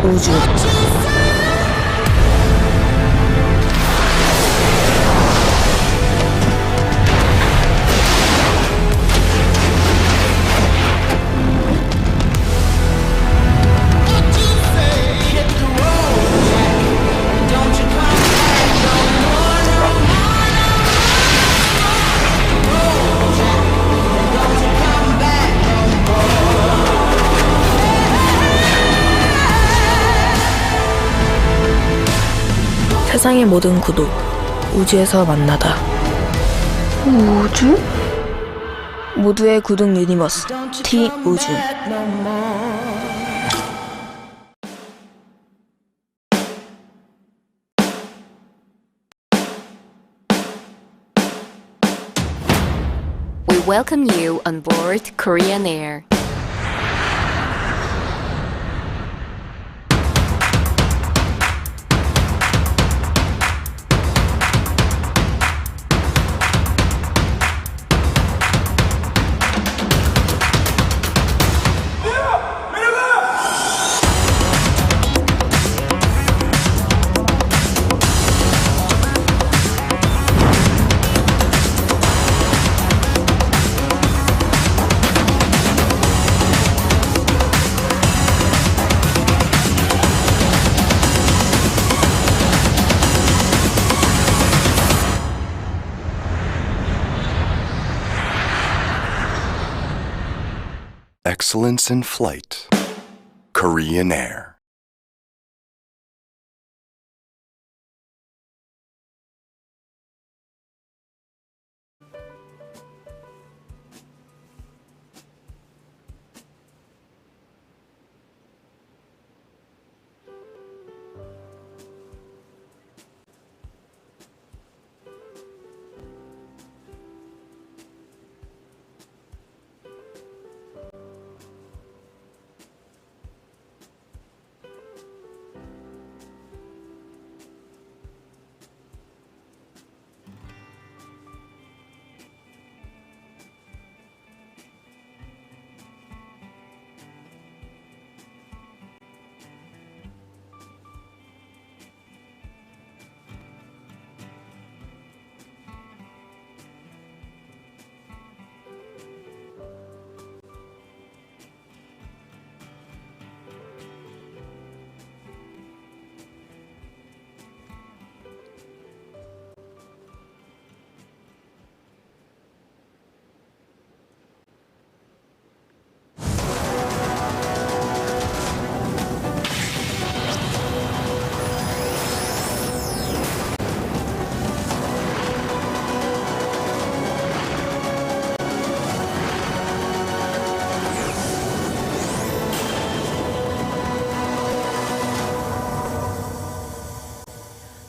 우주. 세상의 모든 구독, 우주에서 만나다. 우주? 모두의 구독 유니버스, T 우주. We welcome you on board Korean Air. Excellence in Flight, Korean Air.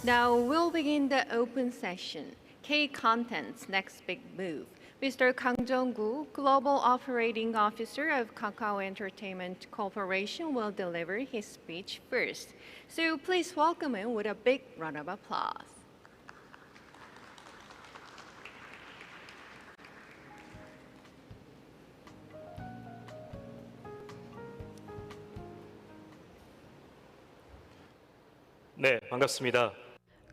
Now we'll begin the open session. K-Content's next big move. Mr. Kang Jong-gu, Global Operating Officer of Kakao Entertainment Corporation, will deliver his speech first. So please welcome him with a big round of applause. 네, 반갑습니다.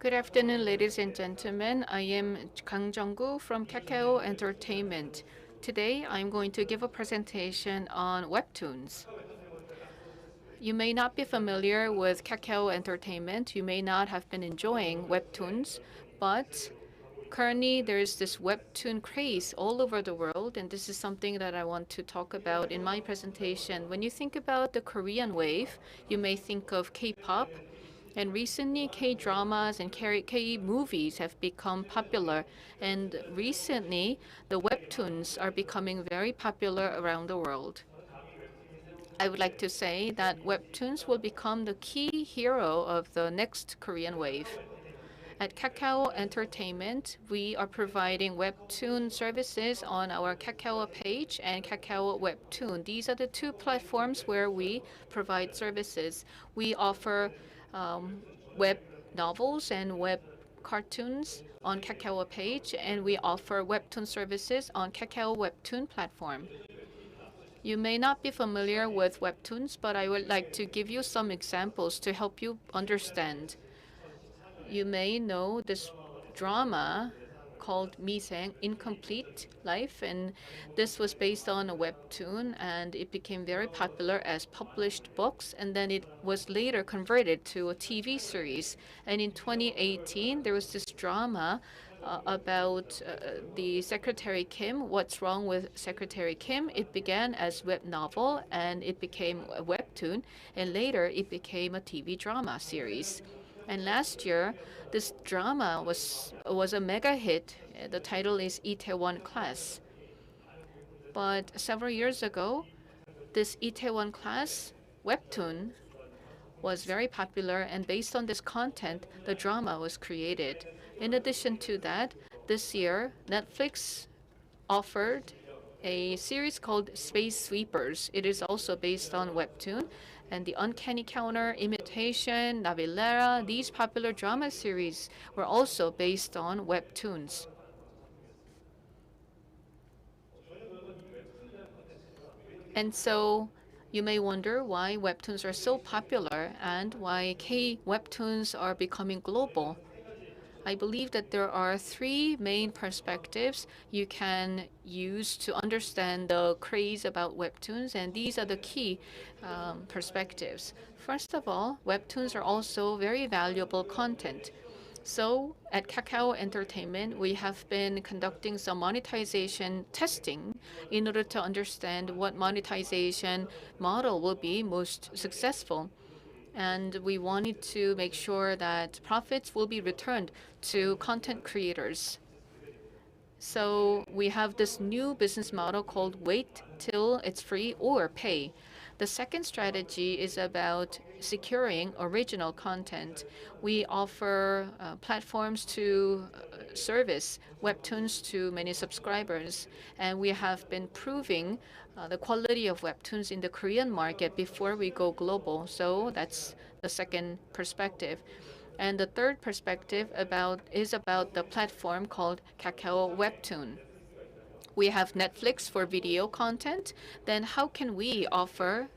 Good afternoon, ladies and gentlemen. I am Kang Jong-gu from Kakao Entertainment. Today, I'm going to give a presentation on webtoons. You may not be familiar with Kakao Entertainment. You may not have been enjoying webtoons, but currently there's this webtoon craze all over the world, and this is something that I want to talk about in my presentation. When you think about the Korean wave, you may think of K-pop. And recently, K-dramas and K-movies have become popular. And recently, the webtoons are becoming very popular around the world. I would like to say that webtoons will become the key hero of the next Korean wave. At Kakao Entertainment, we are providing webtoon services on our Kakao page and Kakao Webtoon. These are the two platforms where we provide services. We offer web novels and web cartoons on Kakao page, and we offer webtoon services on Kakao Webtoon platform. You may not be familiar with webtoons, but I would like to give you some examples to help you understand. You may know this drama called Miseng, Incomplete Life, and this was based on a webtoon, and it became very popular as published books, and then it was later converted to a TV series. And in 2018, there was this drama about the Secretary Kim, What's Wrong with Secretary Kim. It began as web novel, and it became a webtoon, and later it became a TV drama series. And last year, this drama was a mega hit. The title is Itaewon Class. But several years ago, this Itaewon Class webtoon was very popular, and based on this content, the drama was created. In addition to that, this year, Netflix offered a series called Space Sweepers. It is also based on webtoon. And The Uncanny Counter, Imitation, Navilera, these popular drama series were also based on webtoons. And so you may wonder why webtoons are so popular and why K-webtoons are becoming global. I believe that there are three main perspectives you can use to understand the craze about webtoons, and these are the key perspectives. First of all, webtoons are also very valuable content. So at Kakao Entertainment, we have been conducting some monetization testing in order to understand what monetization model will be most successful. And we wanted to make sure that profits will be returned to content creators. So we have this new business model called wait till it's free or pay. The second strategy is about securing original content. We offer platforms to service webtoons to many subscribers, and we have been proving the quality of webtoons in the Korean market before we go global. So that's the second perspective. And the third perspective is about the platform called Kakao Webtoon. We have Netflix for video content. Then how can we offer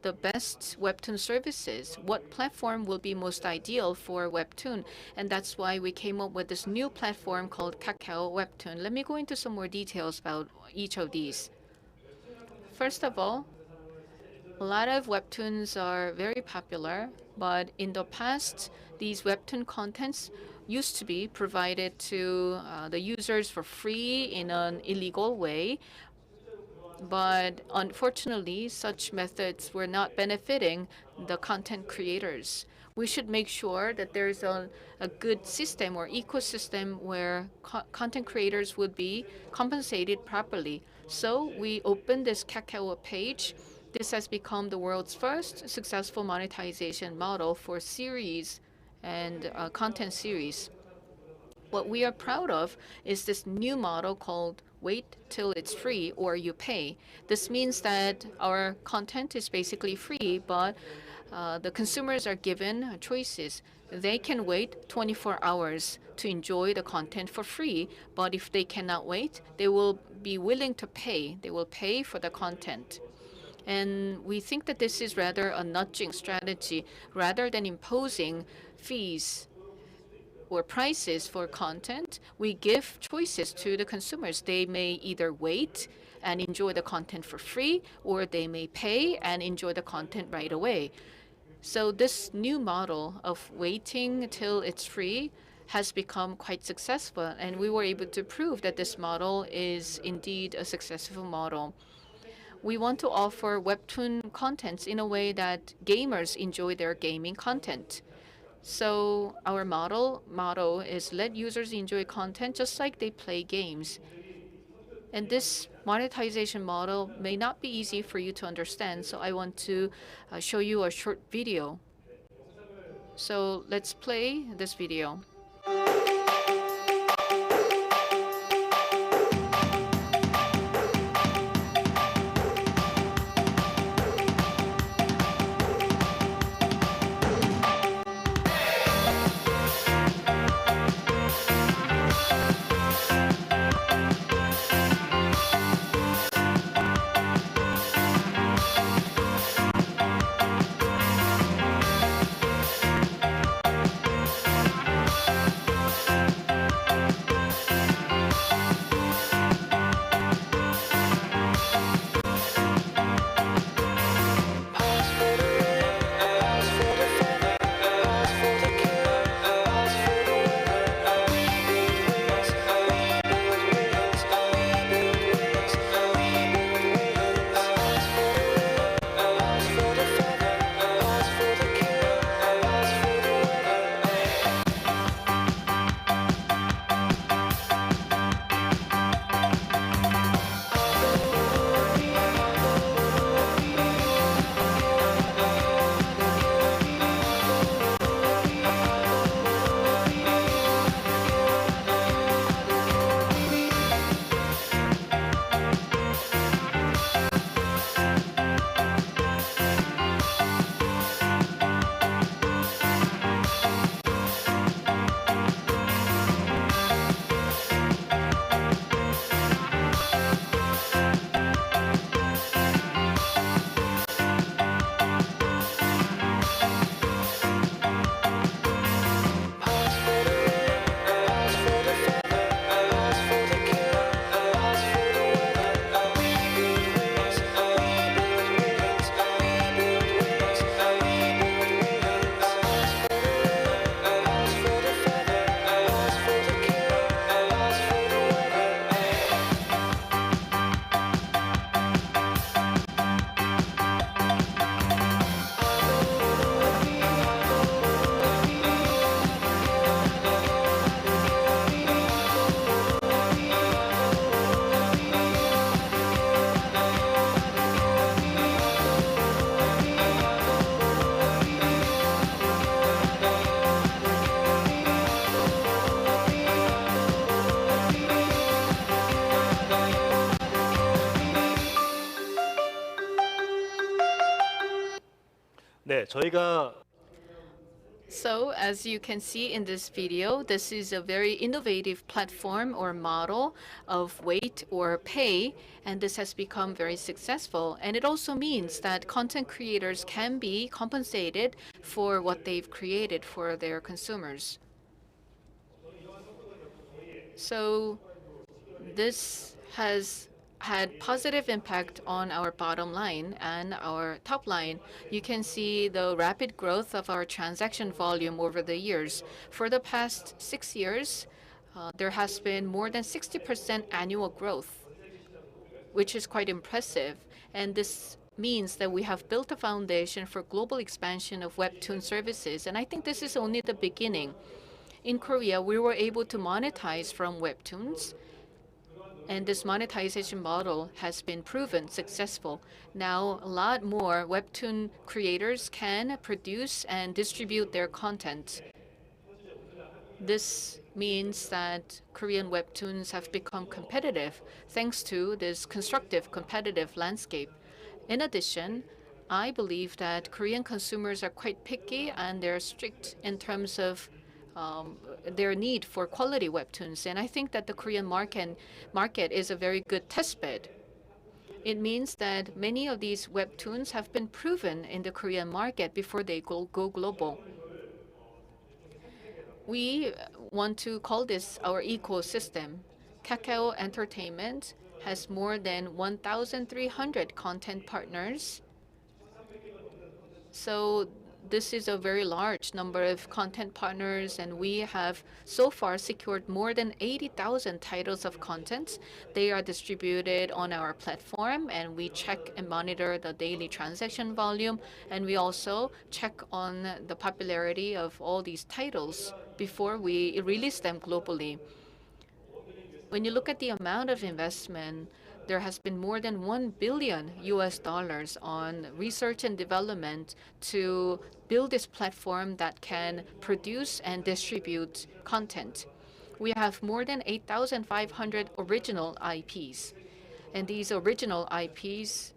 the best webtoon services? What platform will be most ideal for webtoon? And that's why we came up with this new platform called Kakao Webtoon. Let me go into some more details about each of these. First of all, a lot of webtoons are very popular, but in the past, these webtoon contents used to be provided to the users for free in an illegal way. But unfortunately, such methods were not benefiting the content creators. We should make sure that there's a good system or ecosystem where content creators would be compensated properly. So we opened this Kakao page. This has become the world's first successful monetization model for series and content series. What we are proud of is this new model called wait till it's free or you pay. This means that our content is basically free, but the consumers are given choices. They can wait 24 hours to enjoy the content for free, but if they cannot wait, they will be willing to pay. They will pay for the content. And we think that this is rather a nudging strategy rather than imposing fees or prices for content. We give choices to the consumers. They may either wait and enjoy the content for free, or they may pay and enjoy the content right away. So this new model of waiting till it's free has become quite successful, and we were able to prove that this model is indeed a successful model. We want to offer webtoon contents in a way that gamers enjoy their gaming content. So our motto is let users enjoy content just like they play games. And this monetization model may not be easy for you to understand, so I want to show you a short video. So let's play this video. 네, 저희가 So, as you can see in this video, this is a very innovative platform or model of wait or pay, and this has become very successful. And it also means that content creators can be compensated for what they've created for their consumers. So, this has had positive impact on our bottom line and our top line. You can see the rapid growth of our transaction volume over the years. For the past 6 years, there has been more than 60% annual growth, which is quite impressive. And this means that we have built a foundation for global expansion of webtoon services. And I think this is only the beginning. In Korea, we were able to monetize from webtoons, and this monetization model has been proven successful. Now, a lot more webtoon creators can produce and distribute their content. This means that Korean webtoons have become competitive thanks to this constructive competitive landscape. In addition, I believe that Korean consumers are quite picky and they're strict in terms of their need for quality webtoons. And I think that the Korean market is a very good testbed. It means that many of these webtoons have been proven in the Korean market before they go global. We want to call this our ecosystem. Kakao Entertainment has more than 1,300 content partners. So this is a very large number of content partners, and we have so far secured more than 80,000 titles of content. They are distributed on our platform, and we check and monitor the daily transaction volume, and we also check on the popularity of all these titles before we release them globally. When you look at the amount of investment, there has been more than $1 billion on research and development to build this platform that can produce and distribute content. We have more than 8,500 original IPs, and these original IPs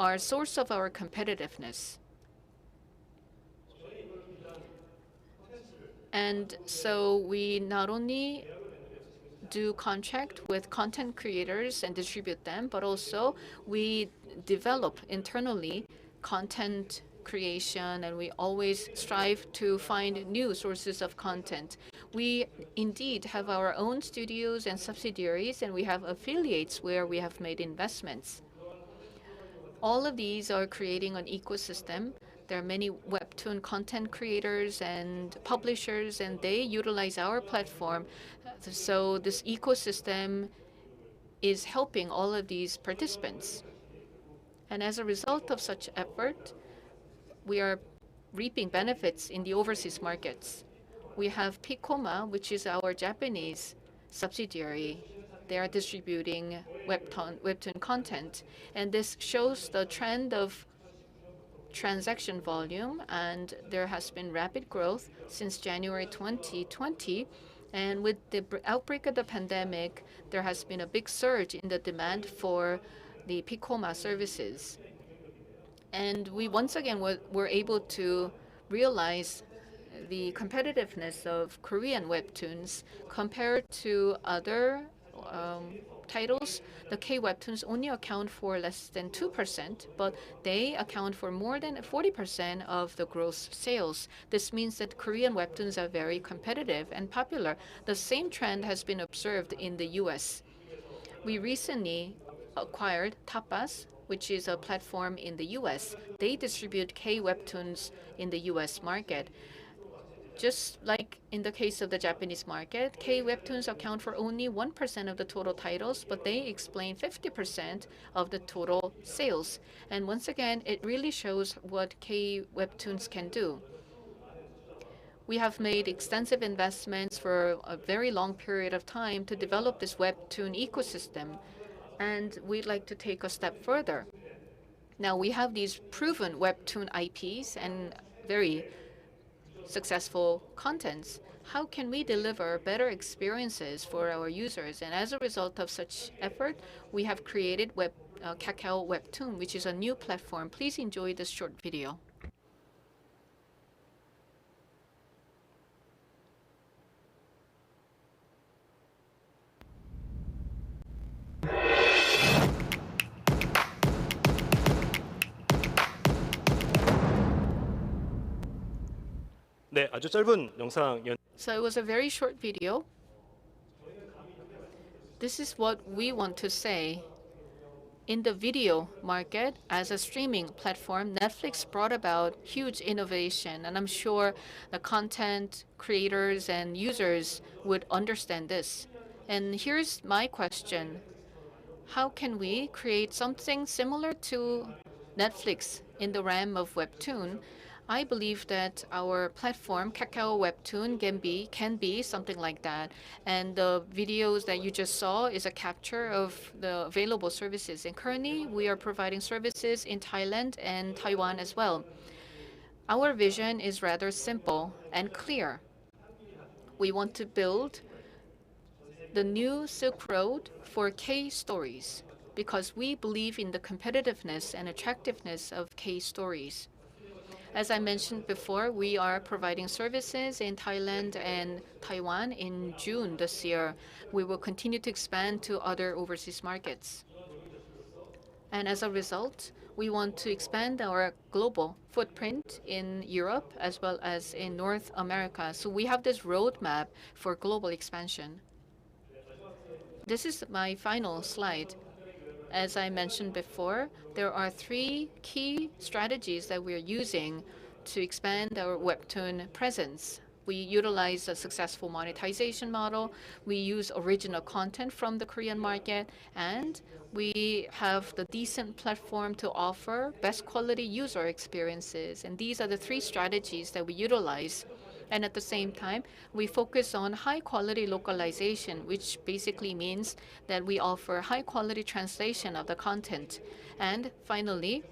are a source of our competitiveness. And so we not only do contract with content creators and distribute them, but also we develop internally content creation, and we always strive to find new sources of content. We indeed have our own studios and subsidiaries, and we have affiliates where we have made investments. All of these are creating an ecosystem. There are many webtoon content creators and publishers, and they utilize our platform. So this ecosystem is helping all of these participants. And as a result of such effort, we are reaping benefits in the overseas markets. We have Piccoma, which is our Japanese subsidiary. They are distributing webtoon content, and this shows the trend of transaction volume, and there has been rapid growth since January 2020. And with the outbreak of the pandemic, there has been a big surge in the demand for the Piccoma services. And we once again were able to realize the competitiveness of Korean webtoons compared to other titles. The K-webtoons only account for less than 2%, but they account for more than 40% of the gross sales. This means that Korean webtoons are very competitive and popular. The same trend has been observed in the US. We recently acquired Tapas, which is a platform in the US. They distribute K-webtoons in the US market. Just like in the case of the Japanese market, K-webtoons account for only 1% of the total titles, but they explain 50% of the total sales. And once again, it really shows what K-webtoons can do. We have made extensive investments for a very long period of time to develop this webtoon ecosystem, and we'd like to take a step further. Now we have these proven webtoon IPs and very successful contents. How can we deliver better experiences for our users? And as a result of such effort, we have created Kakao Webtoon, which is a new platform. Please enjoy this short video. 네, 아주 짧은 영상이었는데 So it was a very short video. This is what we want to say. In the video market, as a streaming platform, Netflix brought about huge innovation, and I'm sure the content creators and users would understand this. And here's my question. How can we create something similar to Netflix in the realm of Webtoon? I believe that our platform, Kakao Webtoon, can be something like that. And the videos that you just saw is a capture of the available services. And currently, we are providing services in Thailand and Taiwan as well. Our vision is rather simple and clear. We want to build the new Silk Road for K stories because we believe in the competitiveness and attractiveness of K stories. As I mentioned before, we are providing services in Thailand and Taiwan in June this year. We will continue to expand to other overseas markets. And as a result, we want to expand our global footprint in Europe as well as in North America. So we have this roadmap for global expansion. This is my final slide. As I mentioned before, there are three key strategies that we are using to expand our Webtoon presence. We utilize a successful monetization model, we use original content from the Korean market, and we have the decent platform to offer best quality user experiences. And these are the three strategies that we utilize. And at the same time, we focus on high-quality localization, which basically means that we offer high-quality translation of the content. And finally,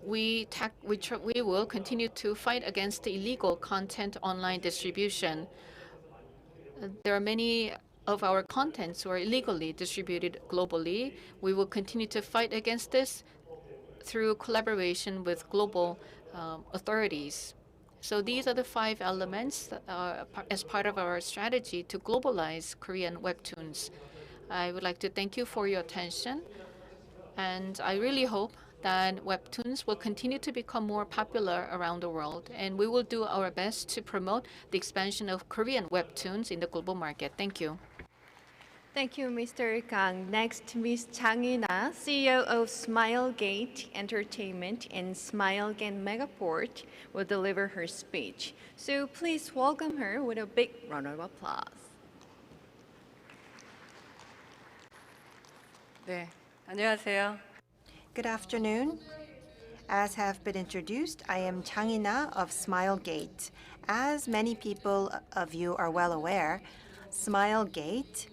we will continue to fight against the illegal content online distribution. There are many of our contents who are illegally distributed globally. We will continue to fight against this through collaboration with global authorities. So these are the 5 elements that are as part of our strategy to globalize Korean webtoons. I would like to thank you for your attention, and I really hope that webtoons will continue to become more popular around the world, and we will do our best to promote the expansion of Korean webtoons in the global market. Thank you. Thank you, Mr. Kang. Next, Ms. Chang-ina, CEO of Smilegate Entertainment and Smilegate Megapo트, will deliver her speech. So please welcome her with a big round of applause. 네, 안녕하세요. Good afternoon. As have been introduced, I am Chang-ina of Smilegate. As many people of you are well aware, Smilegate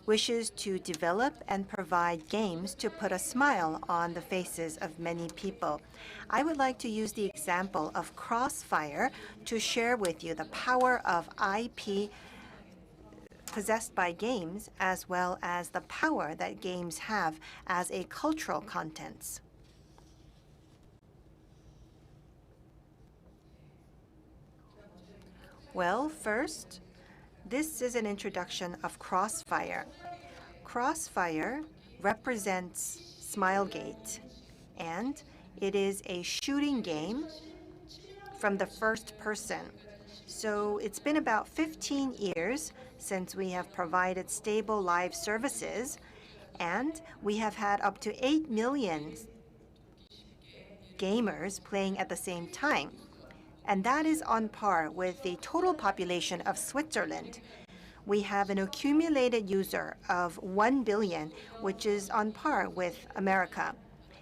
wishes to develop and provide games to put a smile on the faces of many people. I would like to use the example of Crossfire to share with you the power of IP possessed by games, as well as the power that games have as a cultural contents. Well, first, this is an introduction of Crossfire. Crossfire represents Smilegate, and it is a shooting game from the first person. So it's been about 15 years since we have provided stable live services, and we have had up to 8 million gamers playing at the same time. And that is on par with the total population of Switzerland. We have an accumulated user of 1 billion, which is on par with America.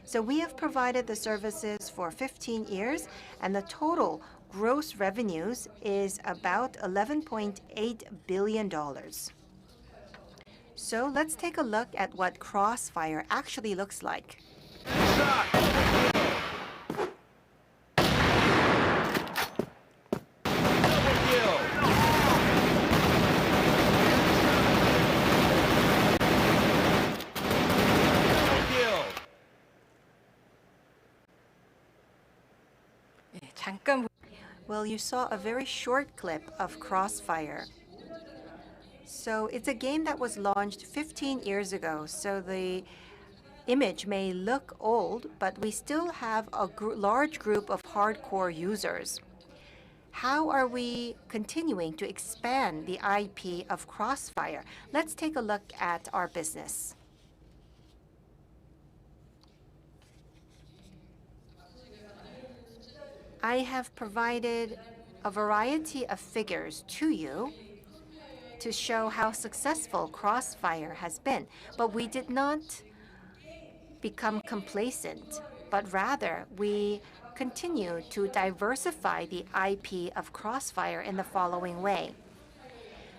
So we have provided the services for 15 years, and the total gross revenues is about $11.8 billion. So let's take a look at what Crossfire actually looks like. Well, you saw a very short clip of Crossfire. So it's a game that was launched 15 years ago. So the image may look old, but we still have a large group of hardcore users. How are we continuing to expand the IP of Crossfire? Let's take a look at our business. I have provided a variety of figures to you to show how successful Crossfire has been, but we did not become complacent, but rather we continue to diversify the IP of Crossfire in the following way.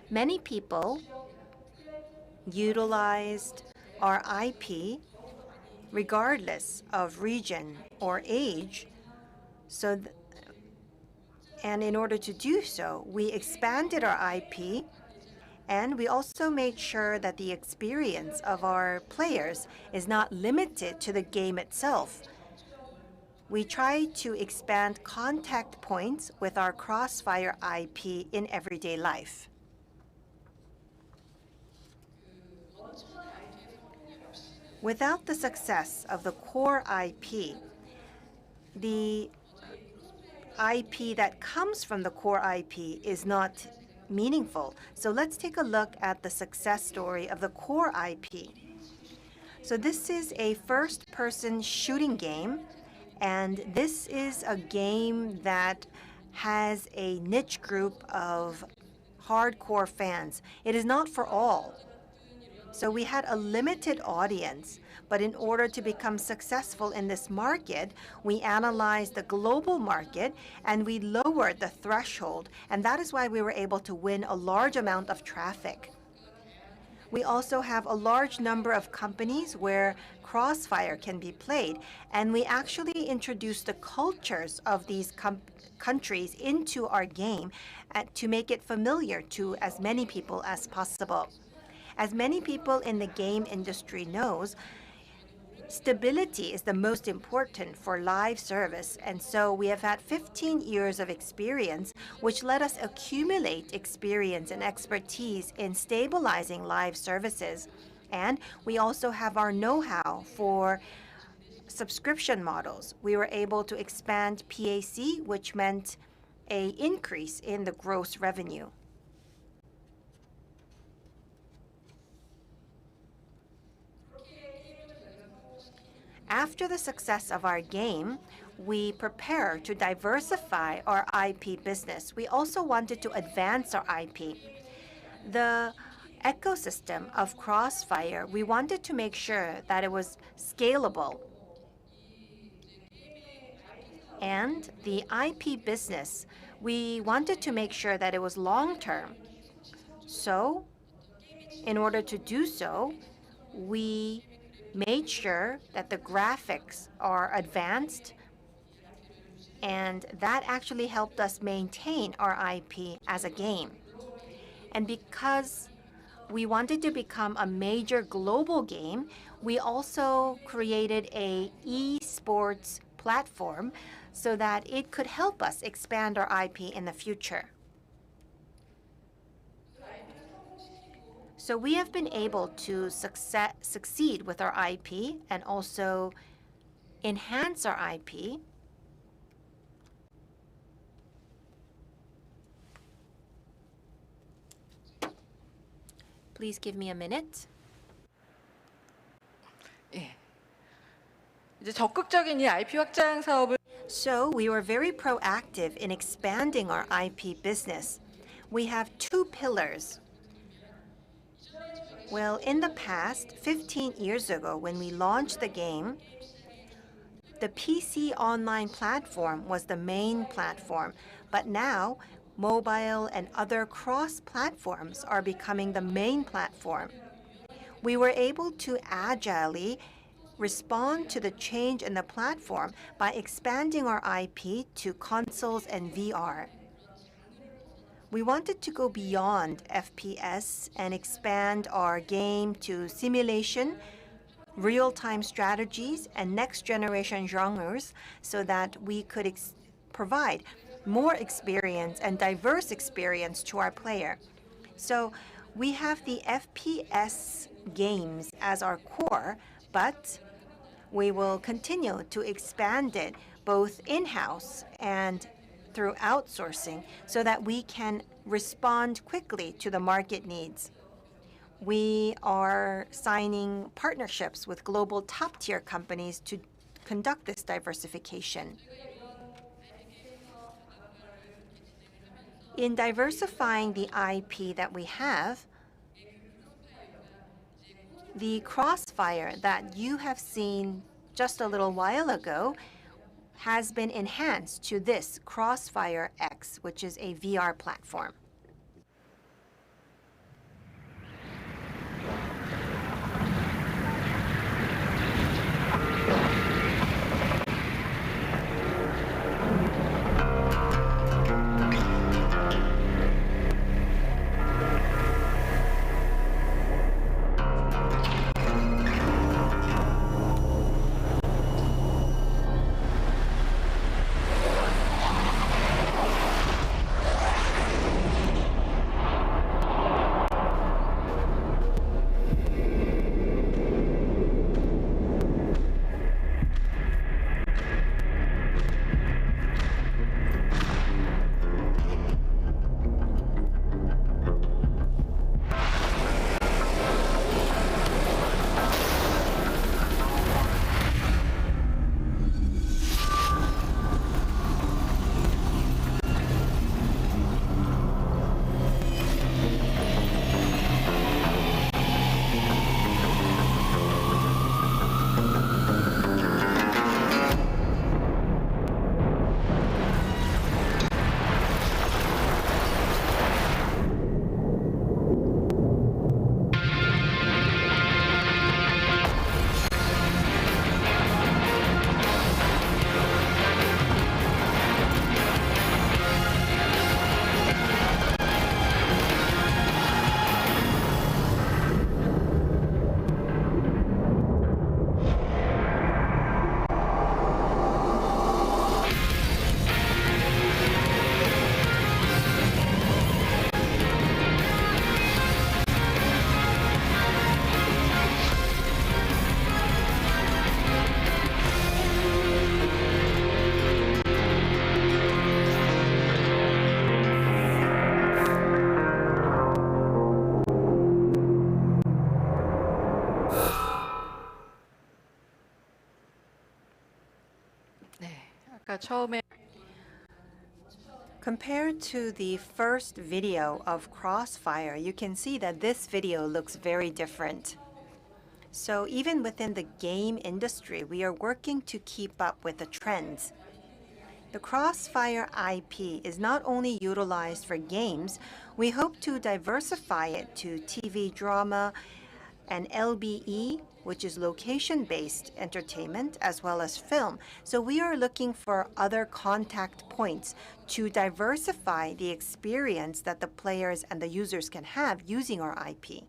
Many people utilized our IP regardless of region or age, and in order to do so, we expanded our IP, and we also made sure that the experience of our players is not limited to the game itself. We try to expand contact points with our Crossfire IP in everyday life. Without the success of the core IP, the IP that comes from the core IP is not meaningful. So let's take a look at the success story of the core IP. So this is a first-person shooting game, and this is a game that has a niche group of hardcore fans. It is not for all. So we had a limited audience, but in order to become successful in this market, we analyzed the global market and we lowered the threshold, and that is why we were able to win a large amount of traffic. We also have a large number of companies where Crossfire can be played, and we actually introduced the cultures of these countries into our game to make it familiar to as many people as possible. As many people in the game industry knows, stability is the most important for live service, and so we have had 15 years of experience, which let us accumulate experience and expertise in stabilizing live services. And we also have our know-how for subscription models. We were able to expand PAC, which meant an increase in the gross revenue. After the success of our game, we prepare to diversify our IP business. We also wanted to advance our IP. The ecosystem of Crossfire, we wanted to make sure that it was scalable. And the IP business, we wanted to make sure that it was long-term. So, in order to do so, we made sure that the graphics are advanced, and that actually helped us maintain our IP as a game. And because we wanted to become a major global game, we also created a esports platform so that it could help us expand our IP in the future. So we have been able to succeed with our IP and also enhance our IP. Please give me a minute. 이제 적극적인 이 IP 확장 사업을 So we were very proactive in expanding our IP business. We have two pillars. Well, in the past, 15 years ago, when we launched the game, the PC online platform was the main platform. But now, mobile and other cross-platforms are becoming the main platform. We were able to agilely respond to the change in the platform by expanding our IP to consoles and VR. We wanted to go beyond FPS and expand our game to simulation, real-time strategies, and next-generation genres so that we could provide more experience and diverse experience to our player. So we have the FPS games as our core, but We will continue to expand it both in-house and through outsourcing so that we can respond quickly to the market needs. We are signing partnerships with global top-tier companies to conduct this diversification. In diversifying the IP that we have, the Crossfire that you have seen just a little while ago has been enhanced to this Crossfire X, which is a VR platform. 처음에 Compared to the first video of Crossfire, you can see that this video looks very different. So even within the game industry, we are working to keep up with the trends. The Crossfire IP is not only utilized for games, we hope to diversify it to TV drama and LBE, which is location-based entertainment, as well as film. So we are looking for other contact points to diversify the experience that the players and the users can have using our IP.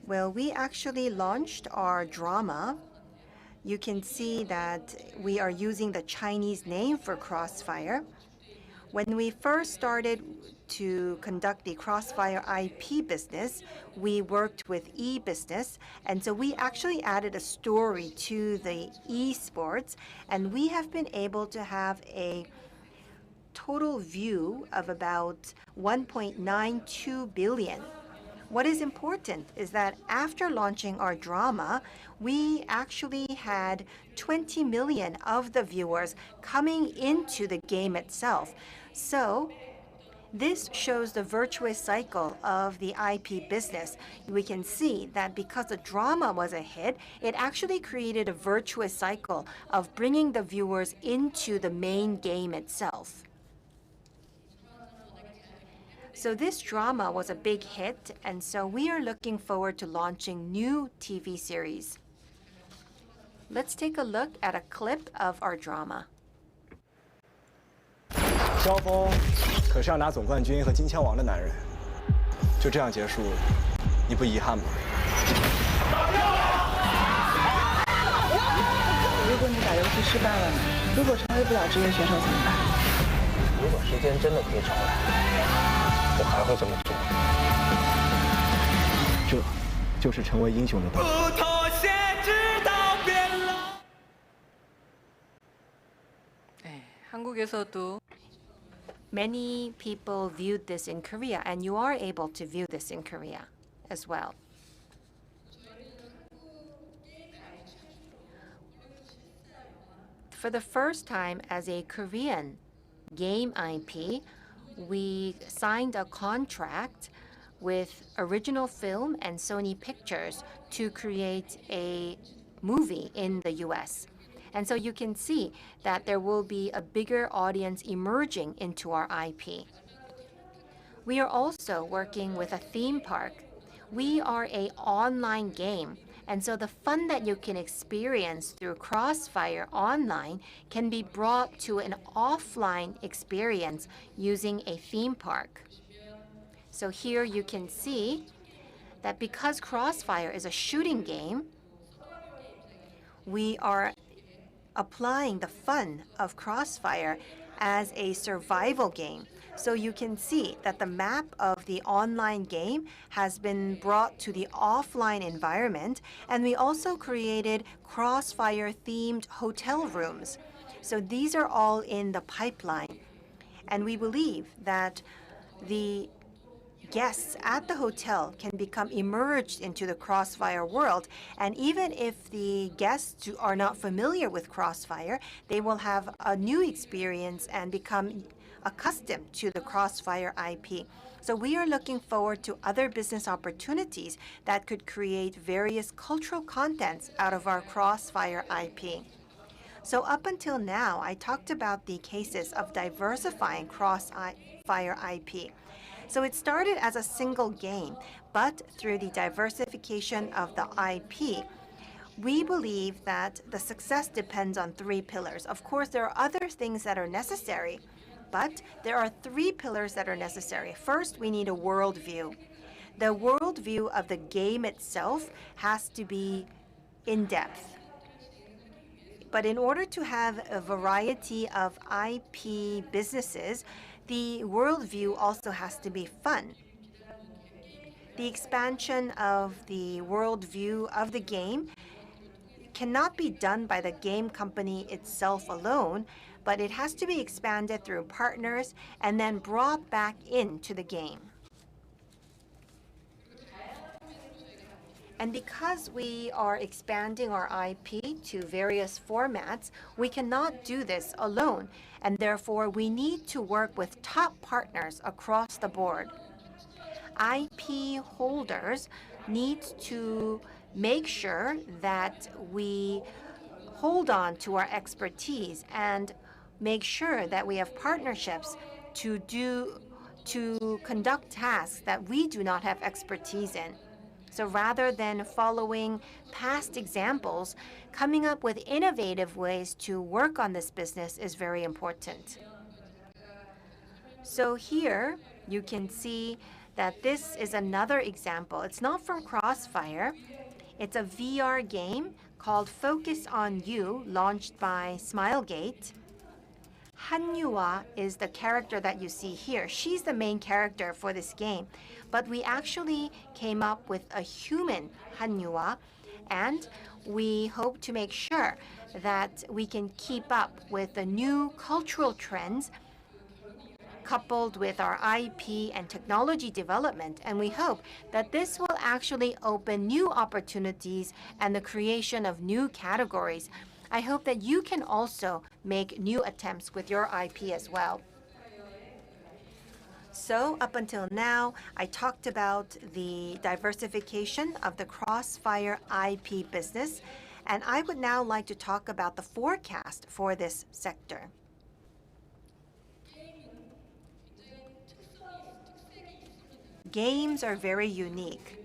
Well, we actually launched our drama. You can see that we are using the Chinese name for Crossfire. When we first started to conduct the Crossfire IP business, we worked with e-business, and so we actually added a story to the esports, and we have been able to have a total view of about 1.92 billion. What is important is that after launching our drama, we actually had 20 million of the viewers coming into the game itself. So this shows the virtuous cycle of the IP business. We can see that because the drama was a hit, it actually created a virtuous cycle of bringing the viewers into the main game itself. So this drama was a big hit, and so we are looking forward to launching new TV series. Let's take a look at a clip of our drama. 萧峰可是要拿总冠军和金枪王的男人，就这样结束，你不遗憾吗？如果你打游戏失败了呢？如果成为不了职业选手怎么办？如果时间真的可以重来，我还会这么做。这就是成为英雄的道路。 네, 한국에서도 Many people viewed this in Korea, and you are able to view this in Korea as well. For the first time as a Korean game IP, we signed a contract with Original Film and Sony Pictures to create a movie in the US. And so you can see that there will be a bigger audience emerging into our IP. We are also working with a theme park. We are an online game, and so the fun that you can experience through Crossfire online can be brought to an offline experience using a theme park. So here you can see that because Crossfire is a shooting game, we are applying the fun of Crossfire as a survival game. So you can see that the map of the online game has been brought to the offline environment, and we also created Crossfire-themed hotel rooms. So these are all in the pipeline. And we believe that the guests at the hotel can become immersed into the Crossfire world. And even if the guests are not familiar with Crossfire, they will have a new experience and become accustomed to the Crossfire IP. So we are looking forward to other business opportunities that could create various cultural contents out of our Crossfire IP. So up until now, I talked about the cases of diversifying Crossfire IP. So it started as a single game, but through the diversification of the IP, we believe that the success depends on three pillars. Of course, there are other things that are necessary, but there are three pillars that are necessary. First, we need a worldview. The worldview of the game itself has to be in-depth. But in order to have a variety of IP businesses, the worldview also has to be fun. The expansion of the worldview of the game cannot be done by the game company itself alone, but it has to be expanded through partners and then brought back into the game. And because we are expanding our IP to various formats, we cannot do this alone, and therefore we need to work with top partners across the board. IP holders need to make sure that we hold on to our expertise and make sure that we have partnerships to conduct tasks that we do not have expertise in. So rather than following past examples, coming up with innovative ways to work on this business is very important. So here you can see that this is another example. It's not from Crossfire. It's a VR game called Focus on You, launched by Smilegate. Hanyua is the character that you see here. She's the main character for this game. But we actually came up with a human Hanyua, and we hope to make sure that we can keep up with the new cultural trends coupled with our IP and technology development. And we hope that this will actually open new opportunities and the creation of new categories. I hope that you can also make new attempts with your IP as well. So up until now, I talked about the diversification of the Crossfire IP business, and I would now like to talk about the forecast for this sector. Games are very unique.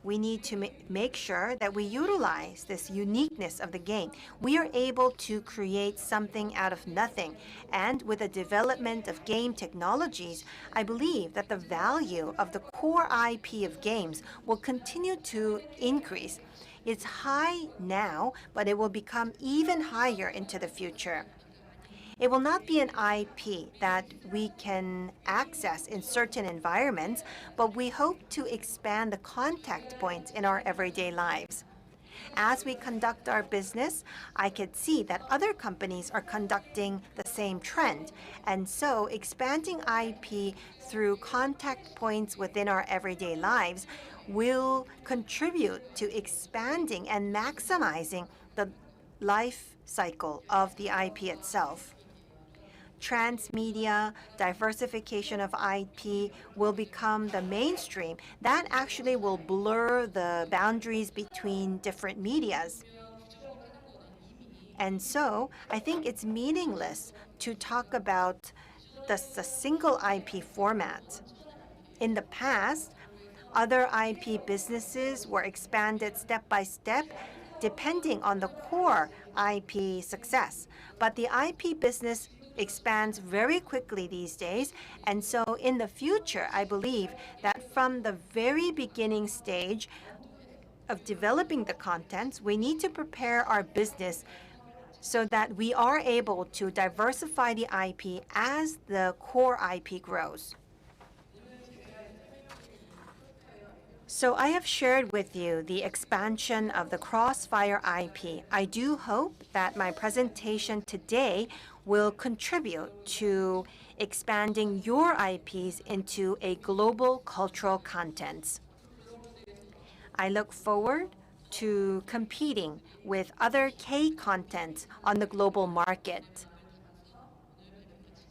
We need to make sure that we utilize this uniqueness of the game. We are able to create something out of nothing. And with the development of game technologies, I believe that the value of the core IP of games will continue to increase. It's high now, but it will become even higher into the future. It will not be an IP that we can access in certain environments, but we hope to expand the contact points in our everyday lives. As we conduct our business, I could see that other companies are conducting the same trend. And so expanding IP through contact points within our everyday lives will contribute to expanding and maximizing the life cycle of the IP itself. Transmedia, diversification of IP will become the mainstream. That actually will blur the boundaries between different medias. And so I think it's meaningless to talk about the single IP format. In the past, other IP businesses were expanded step by step depending on the core IP success. But the IP business expands very quickly these days. And so in the future, I believe that from the very beginning stage of developing the contents, we need to prepare our business so that we are able to diversify the IP as the core IP grows. So I have shared with you the expansion of the Crossfire IP. I do hope that my presentation today will contribute to expanding your IPs into a global cultural content. I look forward to competing with other K content on the global market.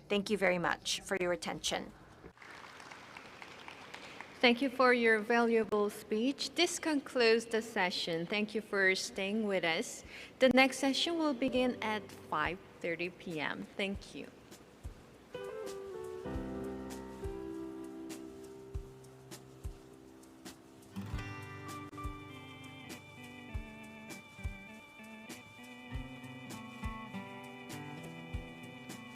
Thank you very much for your attention. Thank you for your valuable speech. This concludes the session. Thank you for staying with us. The next session will begin at 5:30 p.m. Thank you.